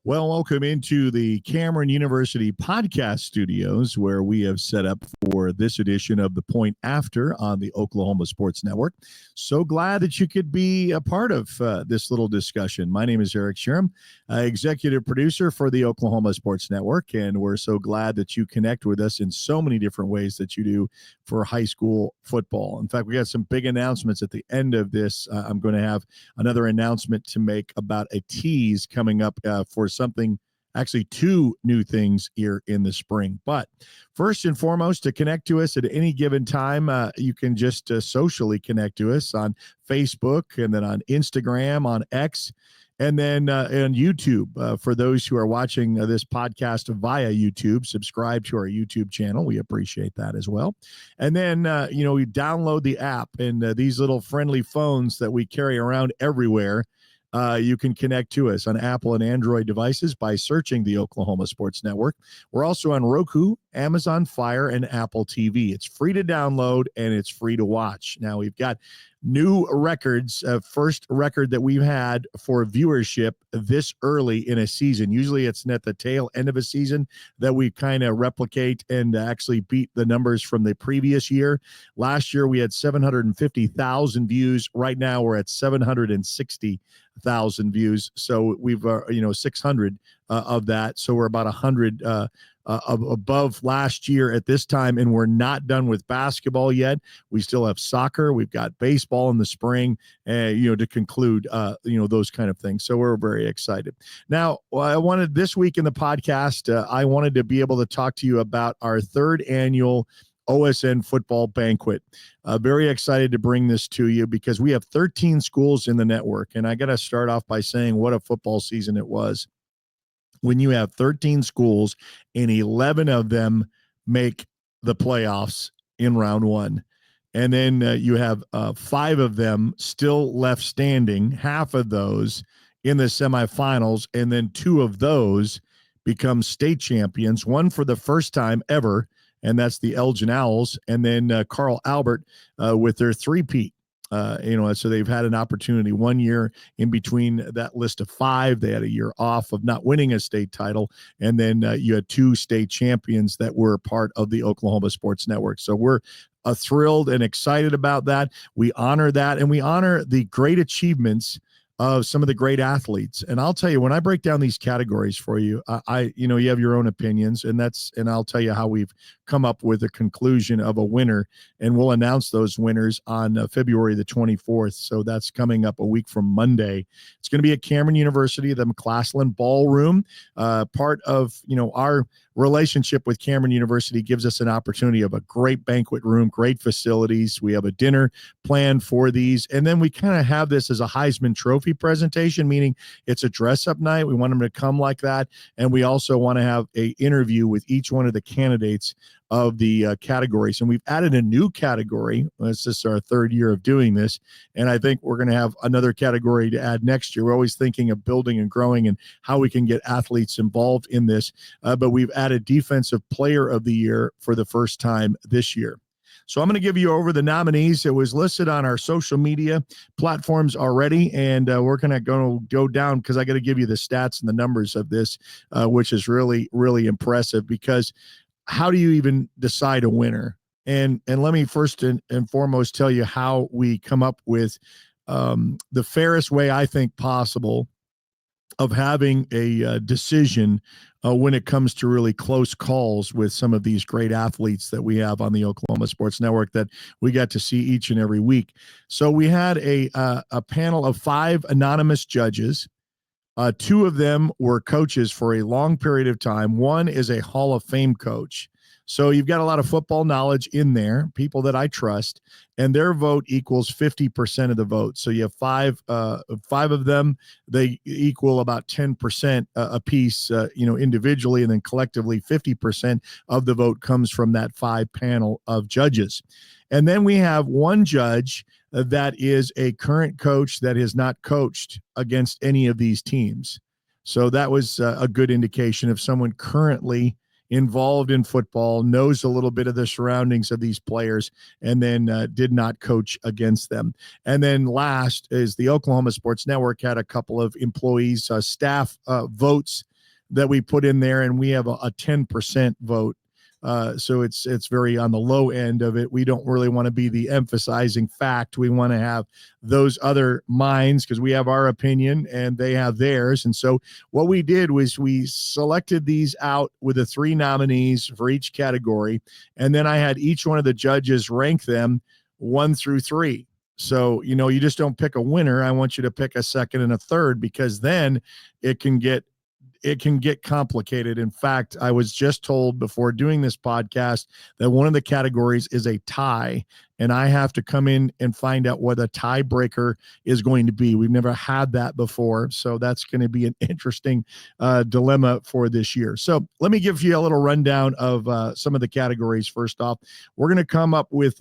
Well, welcome into the Cameron University podcast studios, where we have set up for this edition of The Point After on the Oklahoma Sports Network. So glad that you could be a part of this little discussion. My name is Eric Sherm, executive producer for the Oklahoma Sports Network, and we're so glad that you connect with us in so many different ways that you do for high school football. In fact, we got some big announcements at the end of this. I'm going to have another announcement to make about a tease coming up for something, actually two new things here in the spring. But first and foremost, to connect to us at any given time, you can just socially connect to us on Facebook, and then on Instagram, on X, and then on YouTube. For those who are watching this podcast via YouTube, subscribe to our YouTube channel. We appreciate that as well. And then, we download the app, and these little friendly phones that we carry around everywhere. You can connect to us on Apple and Android devices by searching the Oklahoma Sports Network. We're also on Roku, Amazon Fire, and Apple TV. It's free to download and it's free to watch. Now, we've got new records, first record that we've had for viewership this early in a season. Usually it's at the tail end of a season that we kind of replicate and actually beat the numbers from the previous year. Last year we had 750,000 views. Right now we're at 760,000 views. So we've 600 of that. So we're about 100 above last year at this time, and we're not done with basketball yet. We still have soccer. We've got baseball in the spring, to conclude, those kind of things. So we're very excited. Now, I wanted this week in the podcast, I wanted to be able to talk to you about our third annual OSN Football Banquet. Very excited to bring this to you because we have 13 schools in the network, and I got to start off by saying what a football season it was. When you have 13 schools and 11 of them make the playoffs in round one, and then you have 5 of them still left standing, half of those in the semifinals, and then 2 of those become state champions, one for the first time ever, and that's the Elgin Owls, and then Carl Albert with their three-peat. So they've had an opportunity 1 year in between that list of 5. They had a year off of not winning a state title. And then you had 2 state champions that were part of the Oklahoma Sports Network. So we're thrilled and excited about that. We honor that, and we honor the great achievements of some of the great athletes. And I'll tell you, when I break down these categories for you, you have your own opinions, and I'll tell you how we've come up with a conclusion of a winner, and we'll announce those winners on February the 24th. So that's coming up a week from Monday. It's going to be at Cameron University, the McClaslin Ballroom. Part of, our relationship with Cameron University gives us an opportunity of a great banquet room, great facilities. We have a dinner planned for these. And then we kind of have this as a Heisman Trophy presentation, meaning it's a dress-up night. We want them to come like that. And we also want to have an interview with each one of the candidates of the categories. And we've added a new category. This is our third year of doing this. And I think we're going to have another category to add next year. We're always thinking of building and growing and how we can get athletes involved in this. But we've added Defensive Player of the Year for the first time this year. So I'm going to give you over the nominees. It was listed on our social media platforms already, and we're going to go down because I got to give you the stats and the numbers of this, which is really, really impressive. Because how do you even decide a winner? And let me first and foremost tell you how we come up with the fairest way I think possible of having a decision when it comes to really close calls with some of these great athletes that we have on the Oklahoma Sports Network that we got to see each and every week. So we had a panel of 5 anonymous judges. 2 of them were coaches for a long period of time. One is a Hall of Fame coach. So you've got a lot of football knowledge in there, people that I trust, and their vote equals 50% of the vote. So you have 5 of them. They equal about 10% apiece, individually, and then collectively 50% of the vote comes from that 5 panel of judges. And then we have one judge that is a current coach that has not coached against any of these teams. So that was a good indication of someone currently involved in football, knows a little bit of the surroundings of these players, and then did not coach against them. And then last is the Oklahoma Sports Network had a couple of employees, staff votes that we put in there, and we have a 10% vote. So it's very on the low end of it. We don't really want to be the emphasizing fact. We want to have those other minds because we have our opinion and they have theirs. And so what we did was we selected these out with the 3 nominees for each category. And then I had each one of the judges rank them 1 through 3. So, you just don't pick a winner. I want you to pick a second and a third, because then it can get complicated. In fact, I was just told before doing this podcast that one of the categories is a tie, and I have to come in and find out what a tiebreaker is going to be. We've never had that before, so that's going to be an interesting dilemma for this year. So let me give you a little rundown of some of the categories. First off, we're going to come up with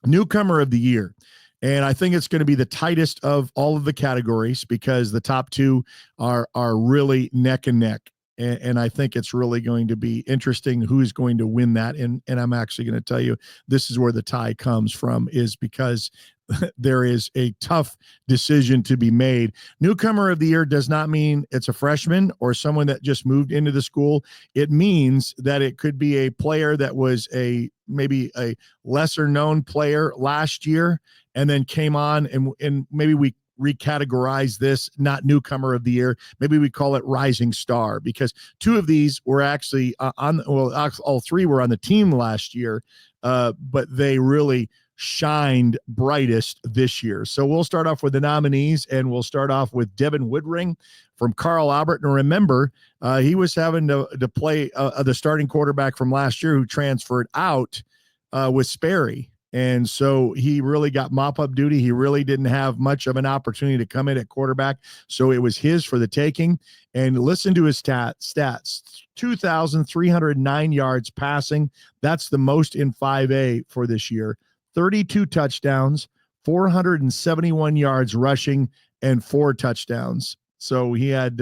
Newcomer of the Year. And I think it's going to be the tightest of all of the categories because the top 2 are really neck and neck. And I think it's really going to be interesting who's going to win that. And I'm actually going to tell you, this is where the tie comes from, is because there is a tough decision to be made. Newcomer of the Year does not mean it's a freshman or someone that just moved into the school. It means that it could be a player that was maybe a lesser known player last year and then came on, and maybe we recategorize this, not Newcomer of the Year. Maybe we call it Rising Star, because 2 of these were actually all 3 were on the team last year, but they really shined brightest this year. So we'll start off with the nominees, and we'll start off with Devin Woodring from Carl Albert. And remember, he was having to play the starting quarterback from last year who transferred out with Sperry. And so he really got mop-up duty. He really didn't have much of an opportunity to come in at quarterback. So it was his for the taking. And listen to his stats. 2,309 yards passing. That's the most in 5A for this year. 32 touchdowns, 471 yards rushing, and 4 touchdowns. So he had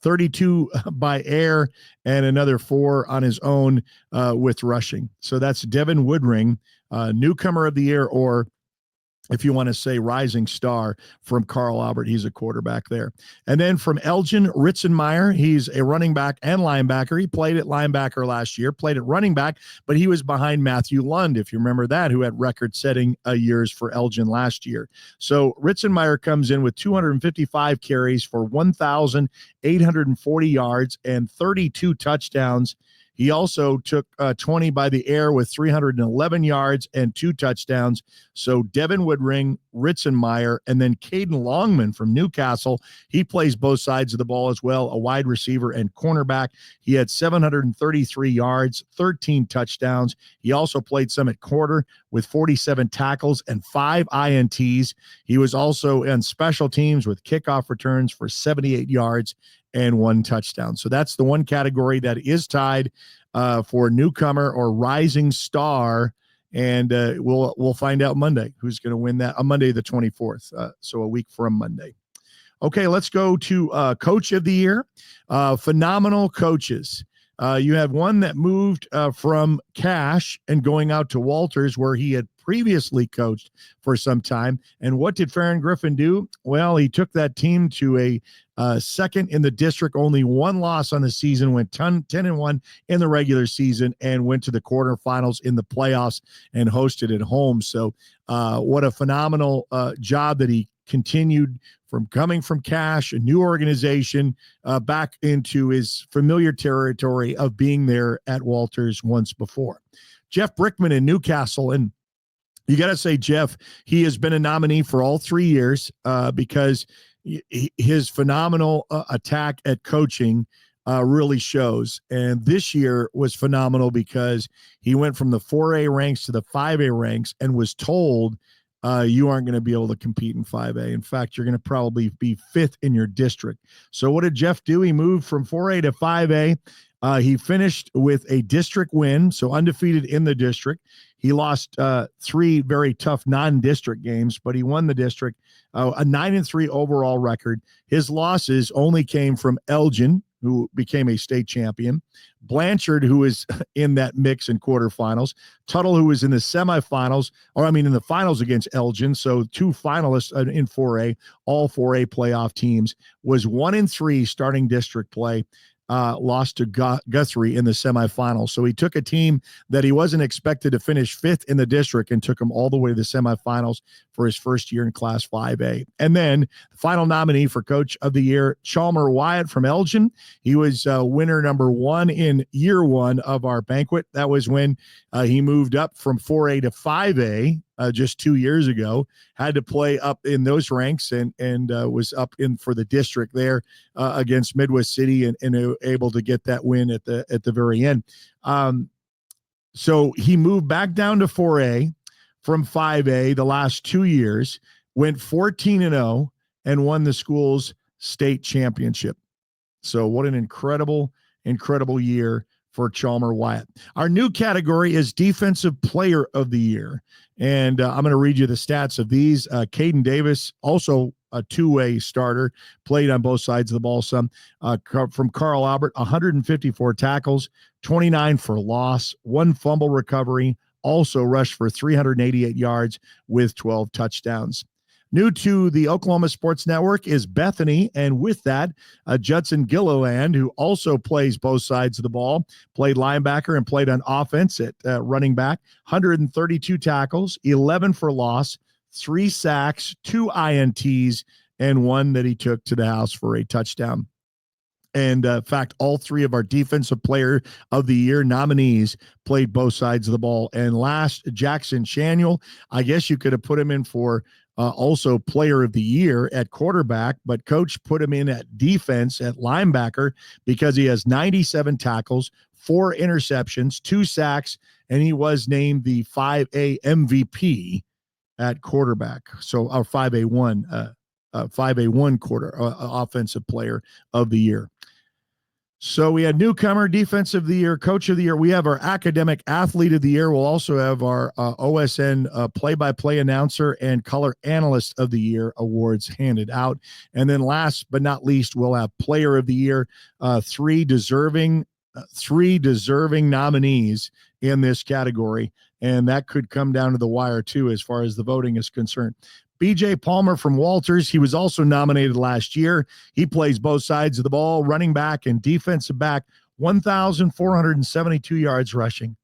32 by air and another 4 on his own with rushing. So that's Devin Woodring, Newcomer of the Year, or if you want to say Rising Star from Carl Albert. He's a quarterback there. And then from Elgin Ritzenmeyer, he's a running back and linebacker. He played at linebacker last year, played at running back, but he was behind Matthew Lund, if you remember that, who had record-setting years for Elgin last year. So Ritzenmeyer comes in with 255 carries for 1,840 yards and 32 touchdowns. He also took 20 by the air with 311 yards and 2 touchdowns. So Devin Woodring, Ritzenmeyer, and then Caden Longman from Newcastle. He plays both sides of the ball as well, a wide receiver and cornerback. He had 733 yards, 13 touchdowns. He also played some at quarter with 47 tackles and 5 INTs. He was also on special teams with kickoff returns for 78 yards and 1 touchdown. So that's the one category that is tied for Newcomer or Rising Star. And we'll find out Monday who's going to win that on Monday, the 24th. So a week from Monday. Okay, let's go to Coach of the Year. Phenomenal coaches. You have one that moved from Cash and going out to Walters, where he had previously coached for some time. And what did Farron Griffin do? Well, he took that team to a second in the district, only 1 loss on the season, went 10-1 in the regular season, and went to the quarterfinals in the playoffs and hosted at home. So what a phenomenal job that he continued from coming from Cash, a new organization, back into his familiar territory of being there at Walters once before. Jeff Brickman in Newcastle, and you got to say, Jeff, he has been a nominee for all 3 years because his phenomenal attack at coaching really shows. And this year was phenomenal because he went from the 4A ranks to the 5A ranks and was told, you aren't going to be able to compete in 5A. In fact, you're going to probably be 5th in your district. So what did Jeff do? He moved from 4A to 5A. He finished with a district win, so undefeated in the district. He lost 3 very tough non-district games, but he won the district, a 9-3 overall record. His losses only came from Elgin, who became a state champion, Blanchard, who is in that mix in quarterfinals, Tuttle, who was in the semifinals, in the finals against Elgin. So 2 finalists in 4A, all 4A playoff teams, was 1-3 starting district play. lost to Guthrie in the semifinals. So he took a team that he wasn't expected to finish fifth in the district and took them all the way to the semifinals for his first year in Class 5A. And then the final nominee for Coach of the Year, Chalmer Wyatt from Elgin. He was winner number one in year one of our banquet. That was when he moved up from 4A to 5A just 2 years ago, had to play up in those ranks and was up in for the district there against Midwest City and able to get that win at the very end. So he moved back down to 4A from 5A the last 2 years, went 14-0 and won the school's state championship. So what an incredible year for Chalmer Wyatt. Our new category is Defensive Player of the Year. And I'm going to read you the stats of these. Caden Davis, also a two-way starter, played on both sides of the ball some. From Carl Albert, 154 tackles, 29 for loss, 1 fumble recovery, also rushed for 388 yards with 12 touchdowns. New to the Oklahoma Sports Network is Bethany, and with that, Judson Gilliland, who also plays both sides of the ball, played linebacker and played on offense at running back, 132 tackles, 11 for loss, 3 sacks, 2 INTs, and 1 that he took to the house for a touchdown. And in fact, all 3 of our Defensive Player of the Year nominees played both sides of the ball. And last, Jackson Shaniel, I guess you could have put him in for also Player of the Year at quarterback, but Coach put him in at defense at linebacker because he has 97 tackles, 4 interceptions, 2 sacks, and he was named the 5A MVP at quarterback. So our 5A1 quarter offensive player of the year. So we had newcomer, defensive of the year, coach of the year. We have our academic athlete of the year. We'll also have our OSN play-by-play announcer and color analyst of the year awards handed out. And then last but not least, we'll have player of the year, 3 deserving nominees in this category. And that could come down to the wire too, as far as the voting is concerned. BJ Palmer from Walters, he was also nominated last year. He plays both sides of the ball, running back and defensive back, 1,472 yards rushing,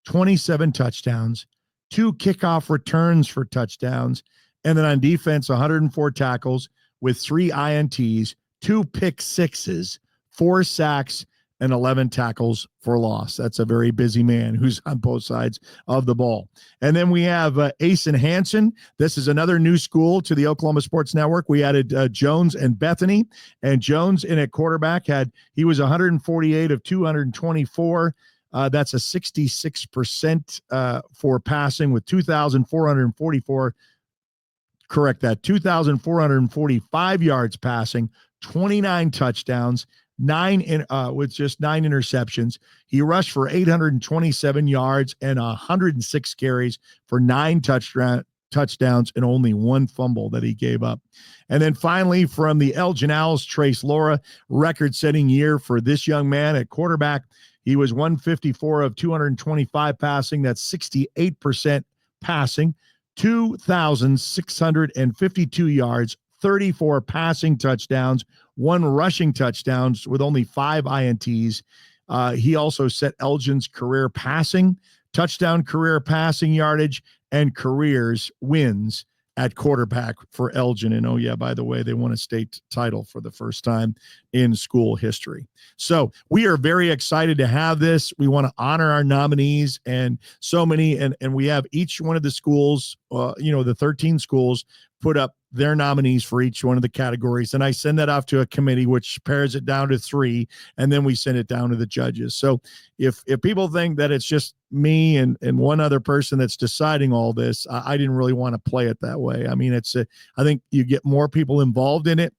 27 touchdowns, 2 kickoff returns for touchdowns, and then on defense, 104 tackles with 3 INTs, 2 pick sixes, 4 sacks, and 11 tackles for loss. That's a very busy man who's on both sides of the ball. And then we have Asen Hansen. This is another new school to the Oklahoma Sports Network. We added Jones and Bethany. And Jones in at quarterback he was 148 of 224. That's a 66% for passing with 2,445 yards passing, 29 touchdowns, with just 9 interceptions. He rushed for 827 yards and 106 carries for 9 touchdowns and only 1 fumble that he gave up. And then finally, from the Elgin Owls, Trace Laura, record-setting year for this young man at quarterback. He was 154 of 225 passing. That's 68% passing, 2,652 yards, 34 passing touchdowns, 1 rushing touchdowns with only 5 INTs. He also set Elgin's career passing, touchdown career passing yardage, and careers wins at quarterback for Elgin. And oh yeah, by the way, they won a state title for the first time in school history. So we are very excited to have this. We want to honor our nominees and so many, and we have each one of the schools, the 13 schools put up their nominees for each one of the categories. And I send that off to a committee, which pares it down to 3, and then we send it down to the judges. So if people think that it's just me and one other person that's deciding all this, I didn't really want to play it that way. I mean, I think you get more people involved in it,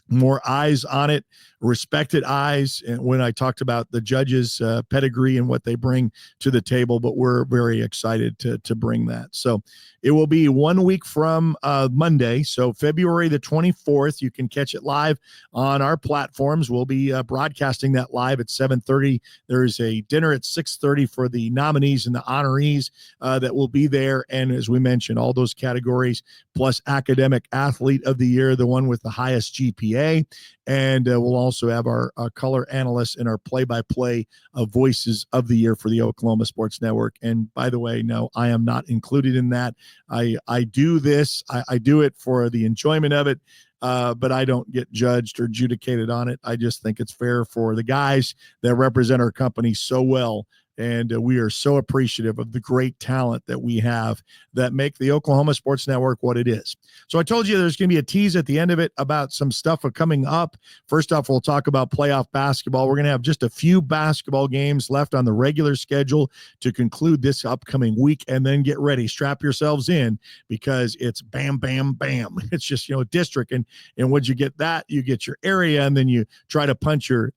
more eyes on it, respected eyes. And when I talked about the judges' pedigree and what they bring to the table, but we're very excited to bring that. So it will be 1 week from Monday. So February the 24th, you can catch it live on our platforms. We'll be broadcasting that live at 7:30. There's a dinner at 6:30 for the nominees and the honorees that will be there. And as we mentioned, all those categories, plus academic athlete of the year, the one with the highest GPA WNBA. And we'll also have our color analysts and our play-by-play voices of the year for the Oklahoma Sports Network. And by the way, no, I am not included in that. I do this. I do it for the enjoyment of it. But I don't get judged or adjudicated on it. I just think it's fair for the guys that represent our company so well. And we are so appreciative of the great talent that we have that make the Oklahoma Sports Network what it is. So I told you there's going to be a tease at the end of it about some stuff coming up. First off, we'll talk about playoff basketball. We're going to have just a few basketball games left on the regular schedule to conclude this upcoming week, and then get ready. Strap yourselves in, because it's bam, bam, bam. It's just, district. And once you get that, you get your area, and then you try to punch your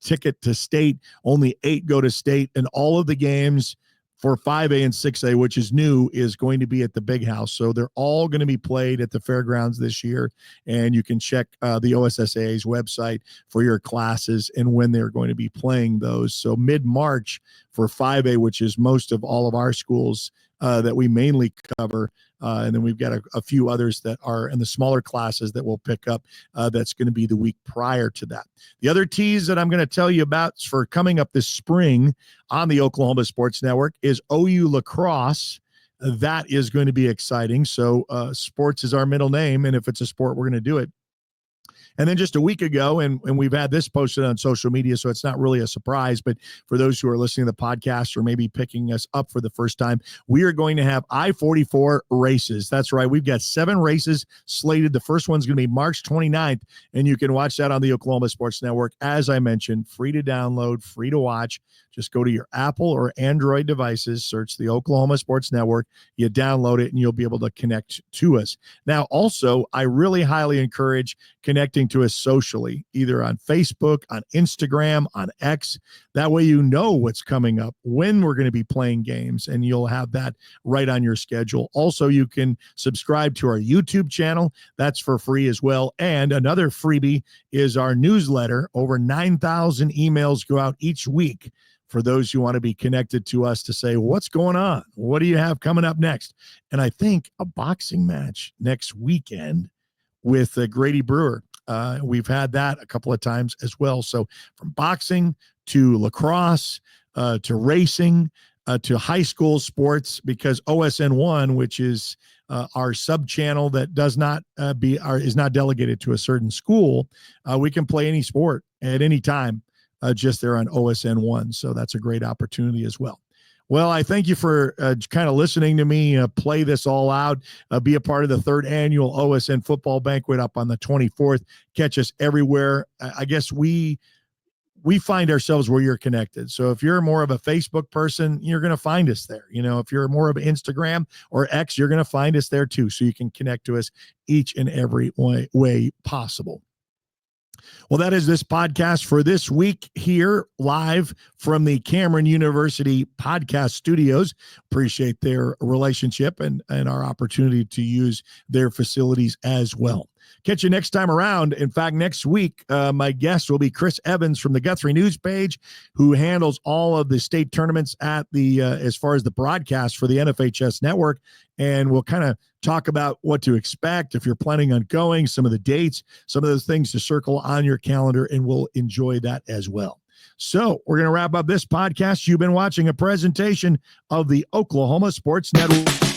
ticket to state. Only 8 go to state. And all of the games for 5A and 6A, which is new, is going to be at the Big House. So they're all going to be played at the fairgrounds this year. And you can check the OSSAA's website for your classes and when they're going to be playing those. So mid-March for 5A, which is most of all of our schools that we mainly cover. And then we've got a few others that are in the smaller classes that we'll pick up. That's going to be the week prior to that. The other tease that I'm going to tell you about for coming up this spring on the Oklahoma Sports Network is OU lacrosse. That is going to be exciting. So sports is our middle name, and if it's a sport, we're going to do it. And then just a week ago, and we've had this posted on social media, so it's not really a surprise, but for those who are listening to the podcast or maybe picking us up for the first time, we are going to have I-44 races. That's right. We've got 7 races slated. The first one's going to be March 29th, and you can watch that on the Oklahoma Sports Network. As I mentioned, free to download, free to watch. Just go to your Apple or Android devices, search the Oklahoma Sports Network, you download it, and you'll be able to connect to us. Now, also, I really highly encourage connecting to us socially, either on Facebook, on Instagram, on X. That way you know what's coming up, when we're going to be playing games, and you'll have that right on your schedule. Also, you can subscribe to our YouTube channel. That's for free as well. And another freebie is our newsletter. Over 9,000 emails go out each week for those who want to be connected to us to say, what's going on? What do you have coming up next? And I think a boxing match next weekend with Grady Brewer. We've had that a couple of times as well. So from boxing to lacrosse to racing to high school sports, because OSN 1, which is our sub channel that does not is not delegated to a certain school, we can play any sport at any time. Just there on OSN 1. So that's a great opportunity as well. Well, I thank you for kind of listening to me play this all out, be a part of the 3rd annual OSN Football Banquet up on the 24th. Catch us everywhere. I guess we find ourselves where you're connected. So if you're more of a Facebook person, you're going to find us there. If you're more of an Instagram or X, you're going to find us there too. So you can connect to us each and every way possible. Well, that is this podcast for this week here live from the Cameron University podcast studios. Appreciate their relationship and our opportunity to use their facilities as well. Catch you next time around. In fact, next week, my guest will be Chris Evans from the Guthrie News page, who handles all of the state tournaments at the as far as the broadcast for the NFHS network. And we'll kind of talk about what to expect if you're planning on going, some of the dates, some of those things to circle on your calendar, and we'll enjoy that as well. So we're going to wrap up this podcast. You've been watching a presentation of the Oklahoma Sports Network.